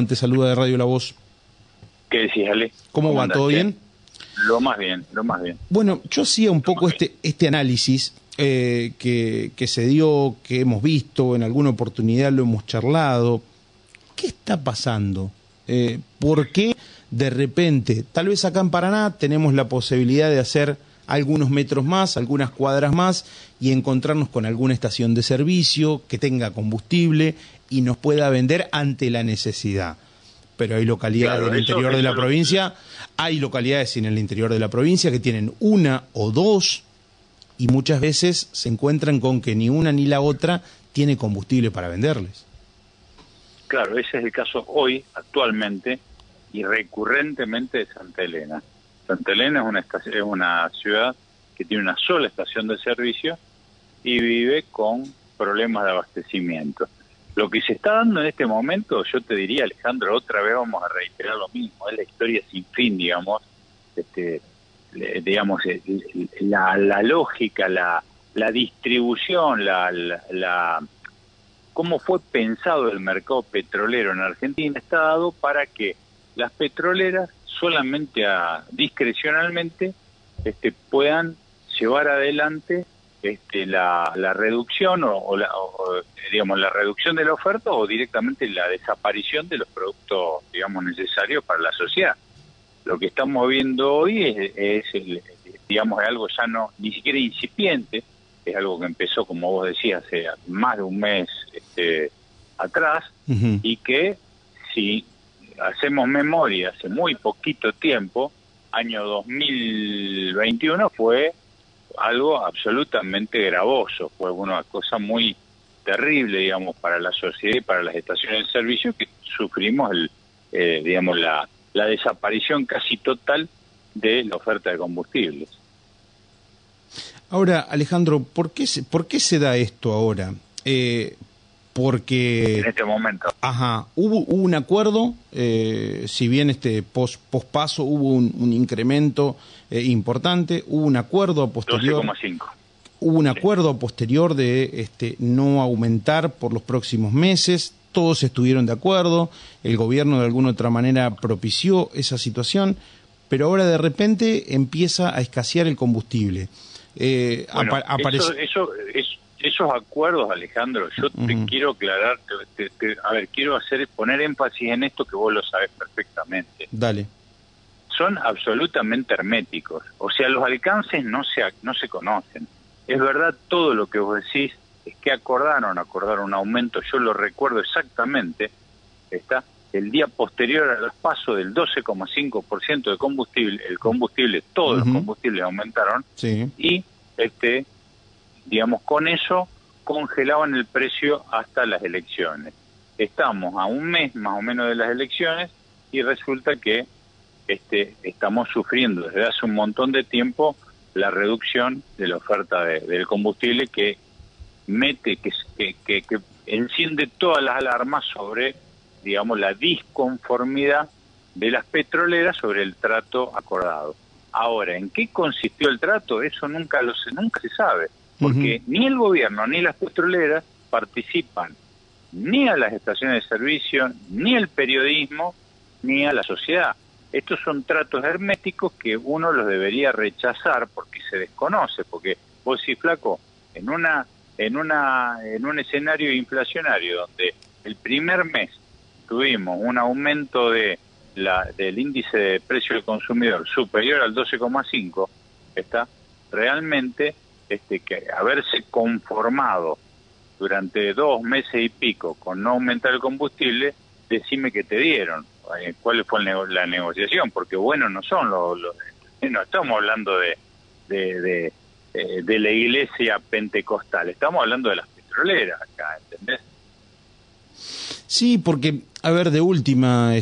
Te saluda de Radio La Voz. ¿Qué decís, Ale? ¿Cómo va? ¿Todo bien? Lo más bien, lo más bien. Bueno, yo hacía un poco este análisis que se dio, que hemos visto, en alguna oportunidad lo hemos charlado. ¿Qué está pasando? ¿Por qué de repente, tal vez acá en Paraná, tenemos la posibilidad de hacer algunos metros más, algunas cuadras más y encontrarnos con alguna estación de servicio que tenga combustible y nos pueda vender ante la necesidad? Pero hay localidades del interior de la provincia, hay localidades en el interior de la provincia que tienen una o dos y muchas veces se encuentran con que ni una ni la otra tiene combustible para venderles. Claro, ese es el caso hoy, actualmente, y recurrentemente de Santa Elena. Santa Elena es una ciudad que tiene una sola estación de servicio y vive con problemas de abastecimiento. Lo que se está dando en este momento, yo te diría, Alejandro, otra vez vamos a reiterar lo mismo, es la historia sin fin, digamos, la lógica, la distribución, cómo fue pensado el mercado petrolero en Argentina está dado para que las petroleras solamente discrecionalmente puedan llevar adelante la reducción digamos la reducción de la oferta o directamente la desaparición de los productos, digamos, necesarios para la sociedad. Lo que estamos viendo hoy es algo ya no ni siquiera incipiente, es algo que empezó, como vos decías, hace más de un mes atrás, y que si hacemos memoria, hace muy poquito tiempo, año 2021, fue algo absolutamente gravoso, fue una cosa muy terrible, digamos, para la sociedad y para las estaciones de servicio, que sufrimos la desaparición casi total de la oferta de combustibles. Ahora, Alejandro, ¿por qué se da esto ahora? Porque en este momento. Hubo un acuerdo, si bien pospaso hubo un incremento importante, hubo un acuerdo a posterior. 12,5. Hubo un acuerdo a posterior de no aumentar por los próximos meses. Todos estuvieron de acuerdo. El gobierno de alguna otra manera propició esa situación, pero ahora de repente empieza a escasear el combustible. Esos acuerdos, Alejandro, yo te quiero aclarar, quiero poner énfasis en esto que vos lo sabés perfectamente. Dale. Son absolutamente herméticos, o sea, los alcances no se conocen. Es verdad todo lo que vos decís, es que acordaron un aumento, yo lo recuerdo exactamente, el día posterior al paso del 12,5% de combustible, todos los combustibles aumentaron, sí. Y con eso congelaban el precio hasta las elecciones. Estamos a un mes más o menos de las elecciones y resulta que estamos sufriendo desde hace un montón de tiempo la reducción de la oferta del combustible que enciende todas las alarmas sobre, digamos, la disconformidad de las petroleras sobre el trato acordado. Ahora, ¿en qué consistió el trato? Eso nunca se sabe, porque ni el gobierno ni las petroleras participan ni a las estaciones de servicio, ni al periodismo, ni a la sociedad. Estos son tratos herméticos que uno los debería rechazar porque se desconoce, porque vos decís, flaco, en un escenario inflacionario donde el primer mes tuvimos un aumento del índice de precio del consumidor superior al 12,5, realmente que haberse conformado durante 2 meses y pico con no aumentar el combustible, decime que te dieron, cuál fue la negociación, porque bueno, no estamos hablando de la iglesia pentecostal, estamos hablando de las petroleras acá, ¿entendés? Sí, porque, a ver, de última,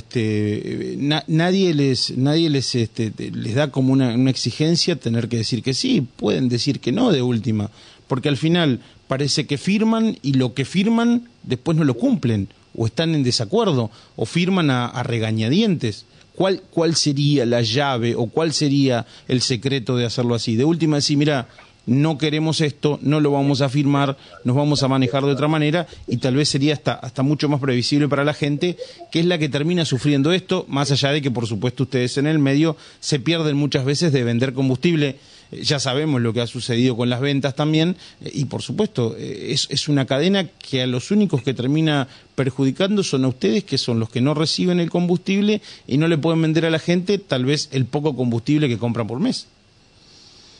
nadie les da como una exigencia tener que decir que sí, pueden decir que no de última, porque al final parece que firman y lo que firman después no lo cumplen, o están en desacuerdo, o firman a regañadientes. ¿Cuál sería la llave o cuál sería el secreto de hacerlo así? De última, decir, mira, no queremos esto, no lo vamos a firmar, nos vamos a manejar de otra manera, y tal vez sería hasta mucho más previsible para la gente, que es la que termina sufriendo esto, más allá de que por supuesto ustedes en el medio se pierden muchas veces de vender combustible. Ya sabemos lo que ha sucedido con las ventas también, y por supuesto es una cadena que a los únicos que termina perjudicando son a ustedes, que son los que no reciben el combustible y no le pueden vender a la gente tal vez el poco combustible que compran por mes.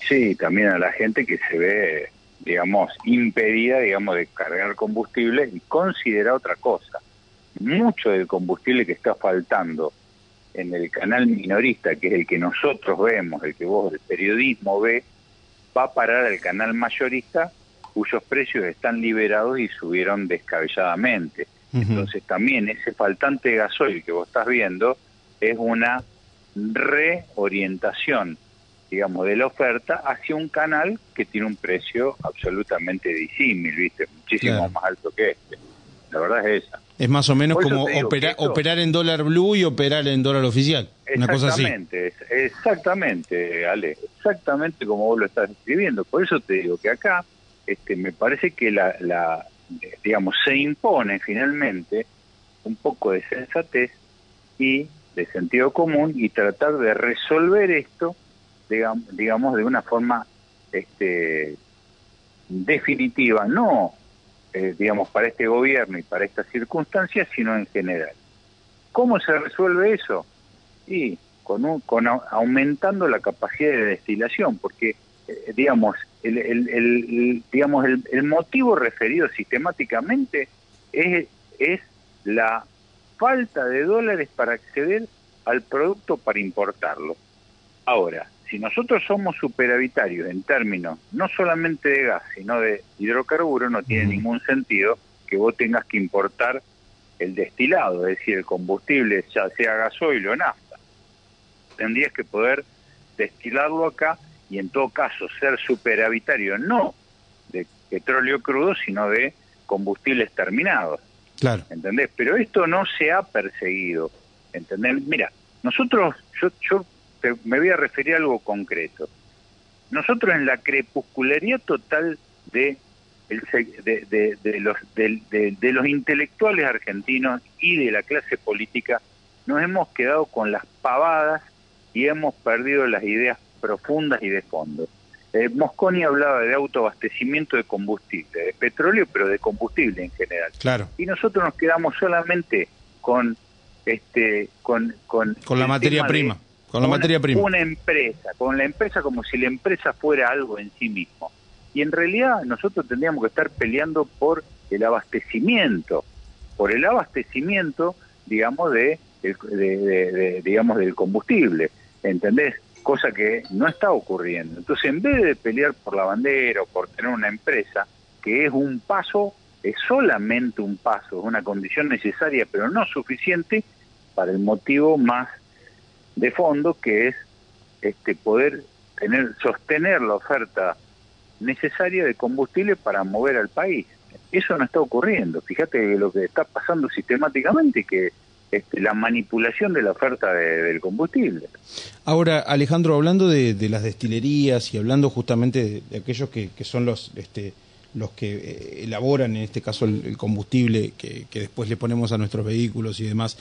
Sí, también a la gente que se ve, digamos, impedida, digamos, de cargar combustible, y considera otra cosa. Mucho del combustible que está faltando en el canal minorista, que es el que nosotros vemos, el que vos del periodismo ve, va a parar al canal mayorista, cuyos precios están liberados y subieron descabelladamente. Entonces también ese faltante de gasoil que vos estás viendo es una reorientación, digamos, de la oferta hacia un canal que tiene un precio absolutamente disímil, ¿viste? Muchísimo más alto que este. La verdad es esa. Es más o menos como operar en dólar blue y operar en dólar oficial. Una cosa así. Exactamente, Ale. Exactamente como vos lo estás describiendo. Por eso te digo que acá me parece que digamos, se impone finalmente un poco de sensatez y de sentido común, y tratar de resolver esto, digamos, de una forma definitiva, no digamos, para este gobierno y para estas circunstancias, sino en general. ¿Cómo se resuelve eso? Y aumentando la capacidad de destilación, porque digamos, el motivo referido sistemáticamente es la falta de dólares para acceder al producto para importarlo. Ahora, si nosotros somos superavitarios en términos no solamente de gas, sino de hidrocarburos, no tiene ningún sentido que vos tengas que importar el destilado, es decir, el combustible, ya sea gasoil o nafta. Tendrías que poder destilarlo acá, y en todo caso ser superavitario no de petróleo crudo, sino de combustibles terminados. Claro. ¿Entendés? Pero esto no se ha perseguido. ¿Entendés? Mira, nosotros, yo me voy a referir a algo concreto. Nosotros, en la crepuscularidad total de los intelectuales argentinos y de la clase política, nos hemos quedado con las pavadas y hemos perdido las ideas profundas y de fondo. Mosconi hablaba de autoabastecimiento de combustible, de petróleo, pero de combustible en general. Claro. Y nosotros nos quedamos solamente con la materia prima. Con la materia prima. Una empresa, con la empresa, como si la empresa fuera algo en sí mismo. Y en realidad nosotros tendríamos que estar peleando por el abastecimiento, digamos, digamos, del combustible, ¿entendés? Cosa que no está ocurriendo. Entonces, en vez de pelear por la bandera o por tener una empresa, que es un paso, es solamente un paso, es una condición necesaria, pero no suficiente para el motivo más de fondo, que es poder sostener la oferta necesaria de combustible para mover al país. Eso no está ocurriendo. Fíjate lo que está pasando sistemáticamente, que la manipulación de la oferta del combustible. Ahora, Alejandro, hablando de las destilerías y hablando justamente de aquellos que son los que elaboran, en este caso, el combustible que después le ponemos a nuestros vehículos y demás,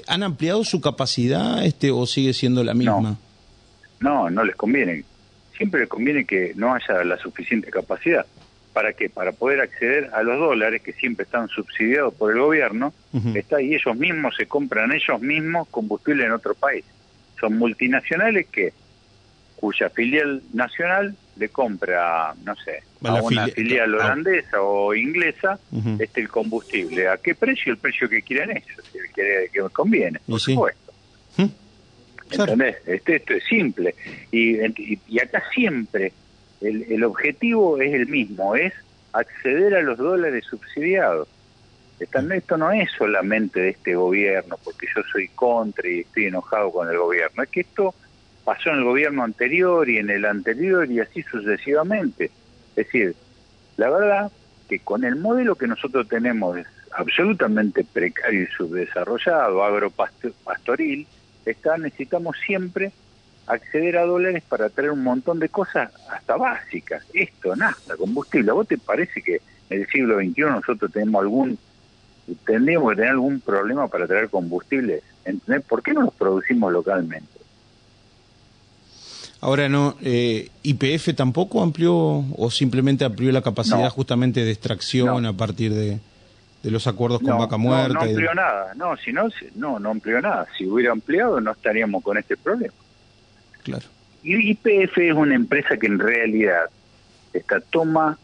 ¿han ampliado su capacidad o sigue siendo la misma? No les conviene. Siempre les conviene que no haya la suficiente capacidad. ¿Para qué? Para poder acceder a los dólares, que siempre están subsidiados por el gobierno, y ellos mismos se compran ellos mismos combustible en otro país. Son multinacionales cuya filial nacional le compra, no sé, a una filial holandesa o inglesa el combustible. ¿A qué precio? El precio que quieran ellos, el que conviene, por supuesto. ¿Entendés? Esto es simple. Y acá siempre el objetivo es el mismo, es acceder a los dólares subsidiados. Esto no es solamente de este gobierno, porque yo soy contra y estoy enojado con el gobierno. Es que esto pasó en el gobierno anterior y en el anterior y así sucesivamente. Es decir, la verdad que con el modelo que nosotros tenemos es absolutamente precario y subdesarrollado, agropastoril, necesitamos siempre acceder a dólares para traer un montón de cosas hasta básicas. Esto, nafta, combustible. ¿A vos te parece que en el siglo XXI nosotros tendríamos que tener algún problema para traer combustibles? ¿Entendés? ¿Por qué no los producimos localmente? Ahora no, ¿YPF tampoco amplió o simplemente amplió la capacidad justamente de extracción a partir de los acuerdos con Vaca Muerta? No amplió nada, no amplió nada. Si hubiera ampliado no estaríamos con este problema. Claro. Y YPF es una empresa que en realidad toma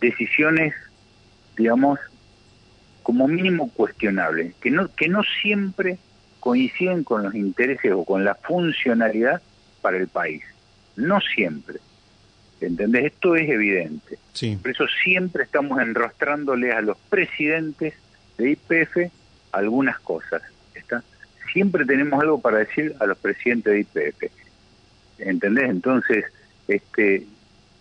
decisiones, digamos, como mínimo cuestionables, que no siempre coinciden con los intereses o con la funcionalidad para el país. No siempre. ¿Entendés? Esto es evidente. Sí. Por eso siempre estamos enrostrándole a los presidentes de YPF algunas cosas. ¿Está? Siempre tenemos algo para decir a los presidentes de YPF. ¿Entendés? Entonces,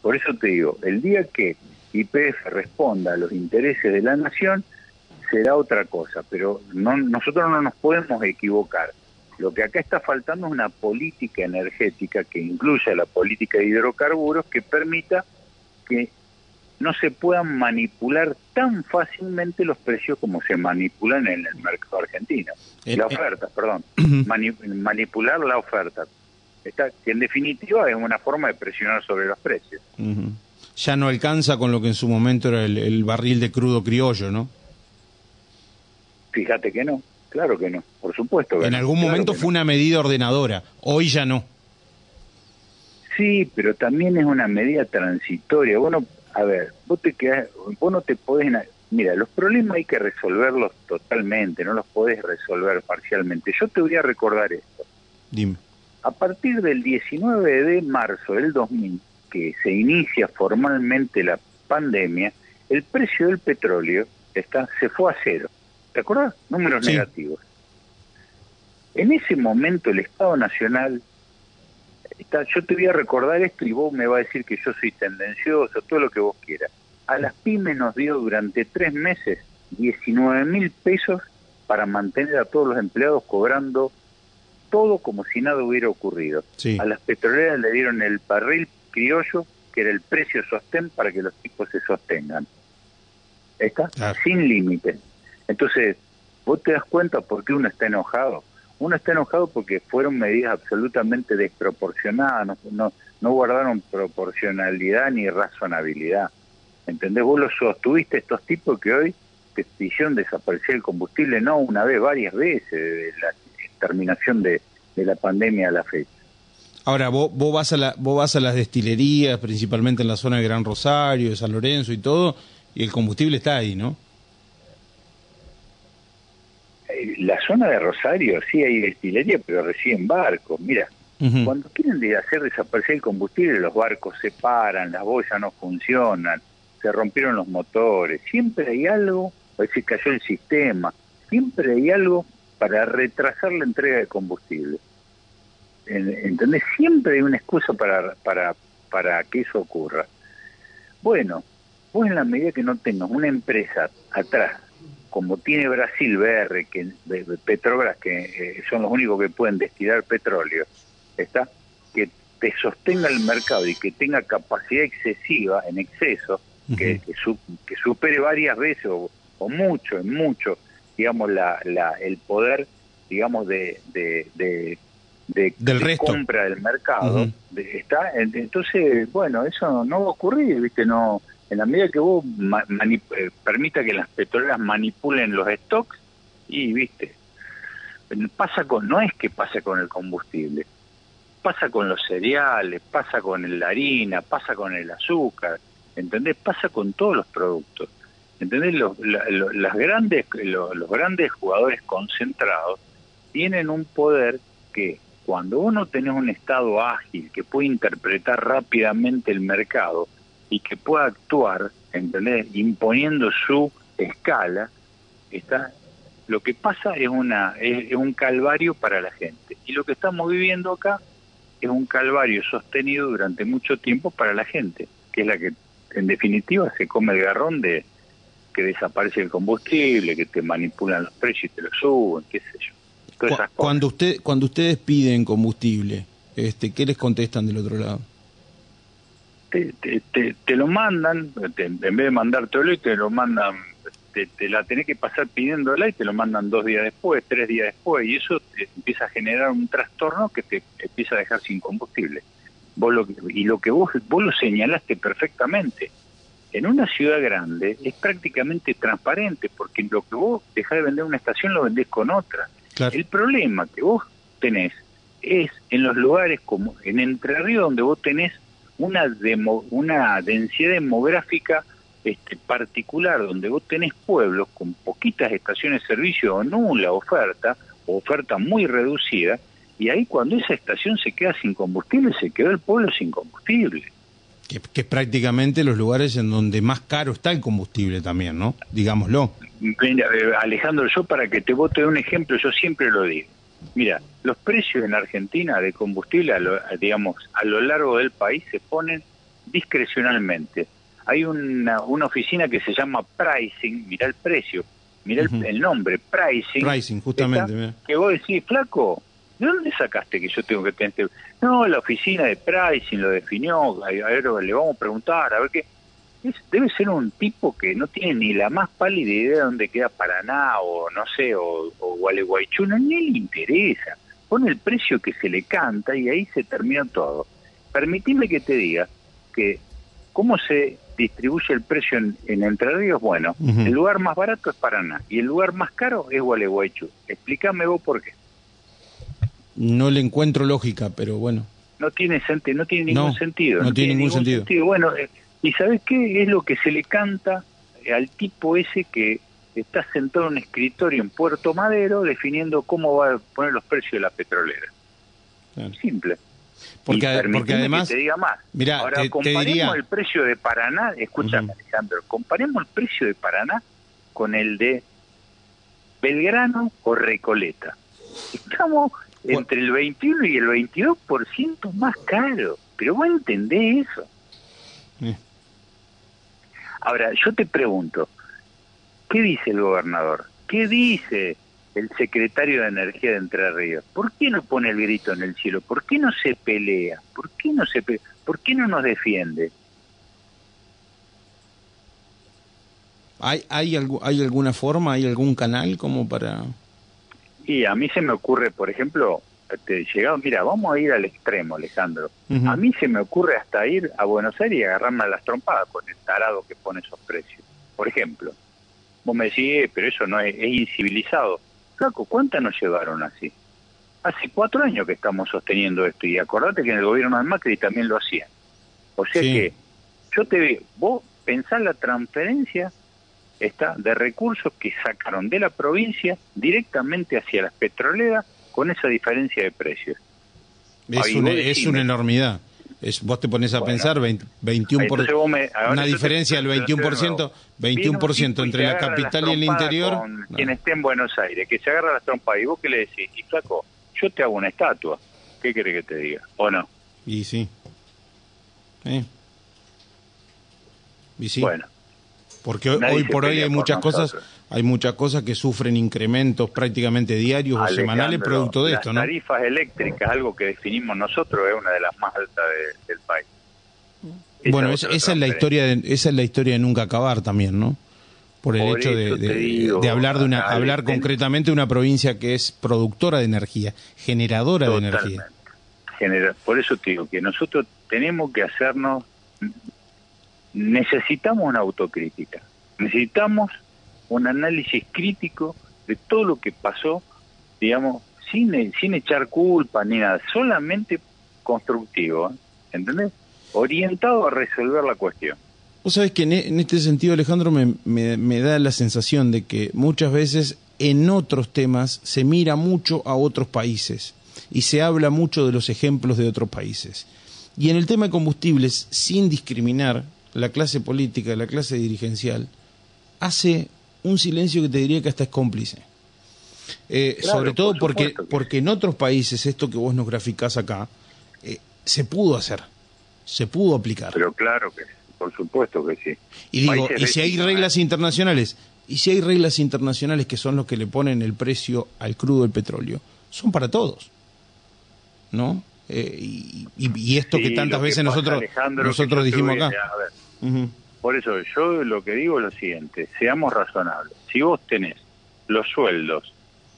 por eso te digo, el día que YPF responda a los intereses de la nación, será otra cosa, pero nosotros no nos podemos equivocar. Lo que acá está faltando es una política energética que incluya la política de hidrocarburos que permita que no se puedan manipular tan fácilmente los precios como se manipulan en el mercado argentino. La oferta, perdón. Manipular la oferta. Que en definitiva es una forma de presionar sobre los precios. Ya no alcanza con lo que en su momento era el barril de crudo criollo, ¿no? Fíjate que no, claro que no, por supuesto que en algún momento fue una medida ordenadora, hoy ya no. Sí, pero también es una medida transitoria. Vos no te podés... Mira, los problemas hay que resolverlos totalmente, no los podés resolver parcialmente. Yo te voy a recordar esto. Dime. A partir del 19 de marzo del 2000, que se inicia formalmente la pandemia, el precio del petróleo se fue a cero. ¿Te acuerdas? Números negativos. En ese momento el Estado Nacional, yo te voy a recordar esto y vos me vas a decir que yo soy tendencioso, todo lo que vos quieras. A las pymes nos dio durante 3 meses 19.000 pesos para mantener a todos los empleados cobrando todo como si nada hubiera ocurrido. Sí. A las petroleras le dieron el barril criollo, que era el precio sostén para que los tipos se sostengan. Claro. Sin límite. Entonces, vos te das cuenta por qué uno está enojado. Uno está enojado porque fueron medidas absolutamente desproporcionadas, no guardaron proporcionalidad ni razonabilidad. ¿Entendés? Vos los sostuviste estos tipos que hoy te hicieron desaparecer el combustible, no una vez, varias veces, desde la terminación de la pandemia a la fecha. Ahora, vos vas a las destilerías, principalmente en la zona de Gran Rosario, de San Lorenzo y todo, y el combustible está ahí, ¿no? La zona de Rosario sí hay destilería, pero reciben barcos. Mira, cuando quieren hacer desaparecer el combustible, los barcos se paran, las boyas no funcionan, se rompieron los motores, siempre hay algo, se cayó el sistema, siempre hay algo para retrasar la entrega de combustible. ¿Entendés? Siempre hay una excusa para que eso ocurra. Bueno, vos en la medida que no tengas una empresa atrás, como tiene Brasil BR, Petrobras, que son los únicos que pueden destilar petróleo, que te sostenga el mercado y que tenga capacidad excesiva, en exceso, que supere varias veces o mucho, digamos, el poder, digamos, de compra del mercado, entonces, bueno, eso no va a ocurrir, ¿viste? No, en la medida que vos permita que las petroleras manipulen los stocks, y, ¿viste? No es que pasa con el combustible, pasa con los cereales, pasa con la harina, pasa con el azúcar, ¿entendés? Pasa con todos los productos, ¿entendés? Los grandes jugadores concentrados tienen un poder que cuando vos no tenés un Estado ágil que puede interpretar rápidamente el mercado y que pueda actuar, ¿entendés? Imponiendo su escala, lo que pasa es un calvario para la gente. Y lo que estamos viviendo acá es un calvario sostenido durante mucho tiempo para la gente, que es la que en definitiva se come el garrón de que desaparece el combustible, que te manipulan los precios y te los suben, qué sé yo. todas esas cosas. Cuando ustedes piden combustible, ¿qué les contestan del otro lado? Te lo mandan, en vez de mandártelo y te lo mandan, te la tenés que pasar pidiéndola y te lo mandan 2 días después, 3 días después, y eso te empieza a generar un trastorno que te empieza a dejar sin combustible. Lo que vos lo señalaste perfectamente. En una ciudad grande es prácticamente transparente, porque lo que vos dejás de vender en una estación lo vendés con otra. Claro. El problema que vos tenés es en los lugares como en Entre Ríos, donde vos tenés una densidad demográfica particular, donde vos tenés pueblos con poquitas estaciones de servicio o nula oferta, o oferta muy reducida, y ahí cuando esa estación se queda sin combustible, se quedó el pueblo sin combustible. Que es prácticamente los lugares en donde más caro está el combustible también, ¿no? Digámoslo. Mira, Alejandro, yo para que te bote un ejemplo, yo siempre lo digo. Mira, los precios en Argentina de combustible, a lo largo del país se ponen discrecionalmente. Hay una oficina que se llama Pricing, mira el precio, mira el nombre, Pricing. Pricing, justamente. Que vos decís, flaco, ¿de dónde sacaste que yo tengo que tener? No, la oficina de Pricing lo definió, a ver, le vamos a preguntar, a ver qué. Debe ser un tipo que no tiene ni la más pálida idea de dónde queda Paraná, o no sé, o Gualeguaychú, ni le interesa. Pone el precio que se le canta y ahí se termina todo. Permitime que te diga que cómo se distribuye el precio en Entre Ríos. Bueno, el lugar más barato es Paraná y el lugar más caro es Gualeguaychú. Explícame vos por qué. No le encuentro lógica, pero bueno. No tiene ningún sentido. No tiene ningún sentido. Bueno, ¿y sabés qué es lo que se le canta al tipo ese que está sentado en un escritorio en Puerto Madero definiendo cómo va a poner los precios de la petrolera? Claro. Simple. Porque además, que te diga más. Mirá, ahora comparemos el precio de Paraná, escúchame, Alejandro, comparemos el precio de Paraná con el de Belgrano o Recoleta. Estamos entre el 21 y el 22% más caro, pero vos entendés eso. Ahora, yo te pregunto, ¿qué dice el gobernador? ¿Qué dice el secretario de Energía de Entre Ríos? ¿Por qué no pone el grito en el cielo? ¿Por qué no se pelea? ¿Por qué no nos defiende? ¿Hay alguna forma, hay algún canal como para...? Y a mí se me ocurre, por ejemplo, mira, vamos a ir al extremo, Alejandro. A mí se me ocurre hasta ir a Buenos Aires y agarrarme a las trompadas con el tarado que pone esos precios. Por ejemplo, vos me decís, pero eso no es incivilizado. Flaco, ¿cuántas nos llevaron así? Hace 4 años que estamos sosteniendo esto, y acordate que en el gobierno de Macri también lo hacían. O sea que, vos pensás la transferencia de recursos que sacaron de la provincia directamente hacia las petroleras con esa diferencia de precios. Es una enormidad. Vos te pones a pensar 21%, una diferencia del 21% entre la capital y el interior. Quien esté en Buenos Aires, que se agarra las trompas, y vos qué le decís, y flaco, yo te hago una estatua. ¿Qué querés que te diga? ¿O no? Y sí. Y sí. Bueno. Porque hoy por hoy hay muchas cosas que sufren incrementos prácticamente diarios o semanales producto de esto, ¿no? Las tarifas eléctricas, algo que definimos nosotros, es una de las más altas del país. Bueno, esa es la historia de nunca acabar también, ¿no? Por el hecho de hablar hablar concretamente de una provincia que es productora de energía, generadora de energía. Por eso te digo que nosotros tenemos que necesitamos una autocrítica, necesitamos un análisis crítico de todo lo que pasó, digamos, sin echar culpa ni nada, solamente constructivo, ¿entendés? Orientado a resolver la cuestión. Vos sabés que en este sentido, Alejandro, me da la sensación de que muchas veces en otros temas se mira mucho a otros países y se habla mucho de los ejemplos de otros países. Y en el tema de combustibles, sin discriminar, la clase política, la clase dirigencial, hace un silencio que te diría que hasta es cómplice. Claro, sobre todo porque en otros países, esto que vos nos graficás acá, se pudo hacer, se pudo aplicar. Pero claro que por supuesto que sí. Y digo, y si hay reglas internacionales Y si hay reglas internacionales que son los que le ponen el precio al crudo del petróleo, son para todos, ¿no? Y esto Sí, que tantas veces pasa, nosotros dijimos acá. A ver, por eso yo lo que digo es lo siguiente, seamos razonables. Si vos tenés los sueldos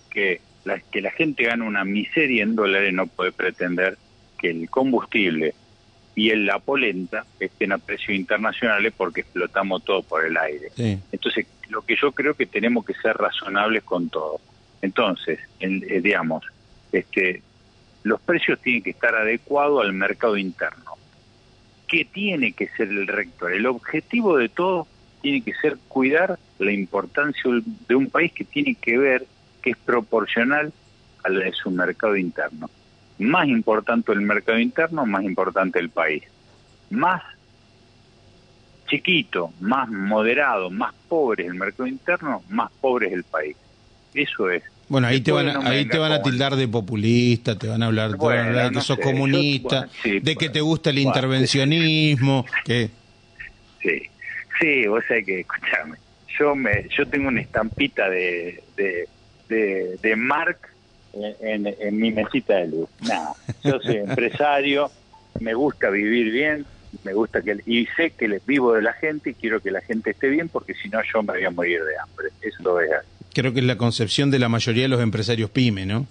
que la gente gana una miseria en dólares, no puede pretender que el combustible y la polenta estén a precios internacionales porque explotamos todo por el aire. Sí. Entonces, lo que yo creo que tenemos que ser razonables con todo. Entonces, digamos, los precios tienen que estar adecuados al mercado interno. ¿Qué tiene que ser el rector? El objetivo de todo tiene que ser cuidar la importancia de un país que tiene que ver que es proporcional a la de su mercado interno. Más importante el mercado interno, más importante el país. Más chiquito, más moderado, más pobre es el mercado interno, más pobre es el país. Eso es. Bueno, ahí te van a tildar de populista, te van a hablar, de que sos comunista, de que te gusta el intervencionismo, que... Sí, vos sabés que, escuchame, yo tengo una estampita de Marx en mi mesita de luz. Nada, yo soy empresario, me gusta vivir bien, y sé que les vivo de la gente y quiero que la gente esté bien porque si no yo me voy a morir de hambre. Eso es así. Creo que es la concepción de la mayoría de los empresarios pyme, ¿no?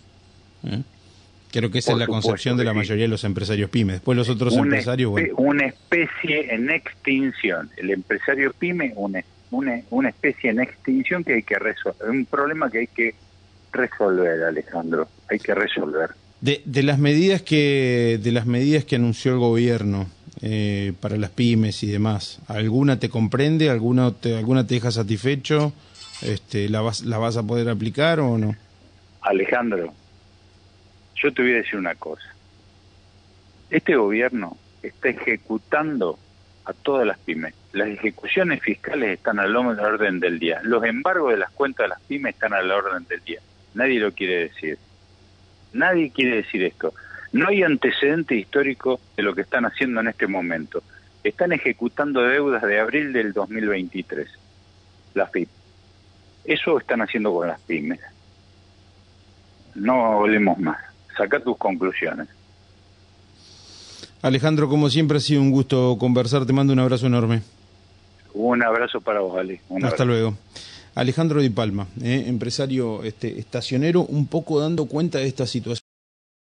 Creo que esa es la concepción de la mayoría de los empresarios pyme. Después los otros empresarios... Una especie en extinción. El empresario pyme, una especie en extinción que hay que resolver. Un problema que hay que resolver, Alejandro. Hay que resolver. De las medidas que anunció el gobierno para las pymes y demás, ¿alguna te comprende? ¿Alguna te deja satisfecho? ¿La vas a poder aplicar o no? Alejandro, yo te voy a decir una cosa. Este gobierno está ejecutando a todas las pymes. Las ejecuciones fiscales están a la orden del día. Los embargos de las cuentas de las pymes están a la orden del día. Nadie lo quiere decir. Nadie quiere decir esto. No hay antecedente histórico de lo que están haciendo en este momento. Están ejecutando deudas de abril del 2023. Las pymes. Eso están haciendo con las pymes. No hablemos más. Saca tus conclusiones. Alejandro, como siempre ha sido un gusto conversar. Te mando un abrazo enorme. Un abrazo para vos, Ale. Hasta luego. Alejandro Di Palma, empresario estacionero, un poco dando cuenta de esta situación.